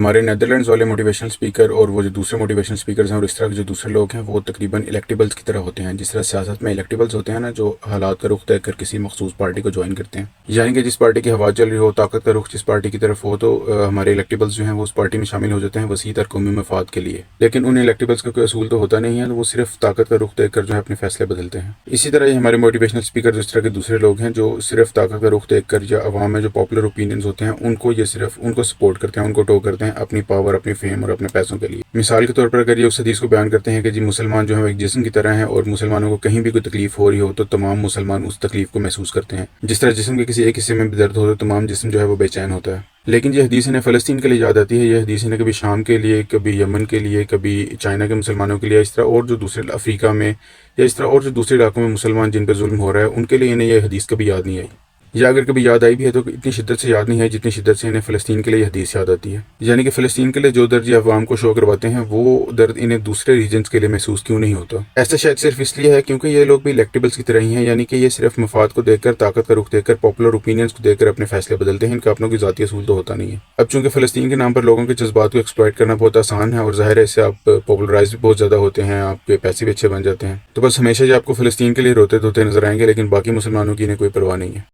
ہمارے نیدرلینڈز والے motivational speaker اور وہ جو دوسرے موٹیویشنل اسپیکرز ہیں اور اس طرح کے جو دوسرے لوگ ہیں وہ تقریباً الیکٹیبلز کی طرح ہوتے ہیں، جس طرح سیاست میں الیکٹیبلز ہوتے ہیں نا، جو حالات کا رخ دیکھ کر کسی مخصوص پارٹی کو جوائن کرتے ہیں، یعنی کہ جس پارٹی کی ہوا چل رہی ہو، طاقت کا رخ جس پارٹی کی طرف ہو، تو ہمارے الیکٹیبلز جو ہیں وہ اس پارٹی میں شامل ہو جاتے ہیں وسیع تر قومی مفاد کے لیے۔ لیکن ان الیکٹیبلز کا کوئی اصول تو ہوتا نہیں ہے، وہ صرف طاقت کا رخ دیکھ کر جو ہے اپنے فیصلے بدلتے ہیں۔ اسی طرح یہ ہمارے موٹیویشنل اسپیکر اس طرح کے دوسرے لوگ ہیں جو صرف طاقت کا رخ دیکھ کر یا عوام میں جو پاپولر اوپینینز ہوتے ہیں ان کو سپورٹ کرتے ہیں، ان کو ٹو کرتے ہیں اپنی پاور، اپنی فیم اور اپنے پیسوں کے لیے۔ مثال کے طور پر اگر یہ اس حدیث کو بیان کرتے ہیں کہ جی مسلمان جو ہے وہ ایک جسم کی طرح ہیں اور مسلمانوں کو کہیں بھی کوئی تکلیف ہو رہی ہو تو تمام مسلمان اس تکلیف کو محسوس کرتے ہیں، جس طرح جسم کے کسی ایک حصے میں بھی درد ہو تو تمام جسم جو ہے وہ بے چین ہوتا ہے۔ لیکن یہ حدیث انہیں فلسطین کے لیے یاد آتی ہے، یہ حدیث انہیں کبھی شام کے لیے، کبھی یمن کے لیے، کبھی چائنا کے مسلمانوں کے لیے، اس طرح اور جو دوسرے افریقہ میں یا اس طرح اور جو دوسرے علاقوں میں مسلمان جن پہ ظلم ہو رہا ہے ان کے لیے انہیں یہ حدیث کبھی یاد نہیں آئی، یا اگر کبھی یاد آئی بھی ہے تو اتنی شدت سے یاد نہیں ہے جتنی شدت سے انہیں فلسطین کے لیے یہ حدیث یاد آتی ہے۔ یعنی کہ فلسطین کے لیے جو درد یہ عوام کو شو کرواتے ہیں وہ درد انہیں دوسرے ریجنز کے لیے محسوس کیوں نہیں ہوتا؟ ایسا شاید صرف اس لیے ہے کیونکہ یہ لوگ بھی الیکٹیبلز کی طرح ہی ہیں، یعنی کہ یہ صرف مفاد کو دیکھ کر، طاقت کا رخ دیکھ کر، پاپولر اوپینینز کو دیکھ کر اپنے فیصلے بدلتے ہیں، ان کا اپنوں کی ذاتی اصول تو ہوتا نہیں ہے۔ اب چونکہ فلسطین کے نام پر لوگوں کے جذبات کو ایکسپلائٹ کرنا بہت آسان ہے اور ظاہر ہے اس سے آپ پاپولرائز بھی بہت زیادہ ہوتے ہیں، آپ کے پیسے بھی اچھے بن جاتے ہیں، تو بس ہمیشہ یہ آپ کو فلسطین کے لیے روتے دھوتے نظر آئیں گے، لیکن باقی مسلمانوں کی انہیں کوئی پرواہ نہیں ہے۔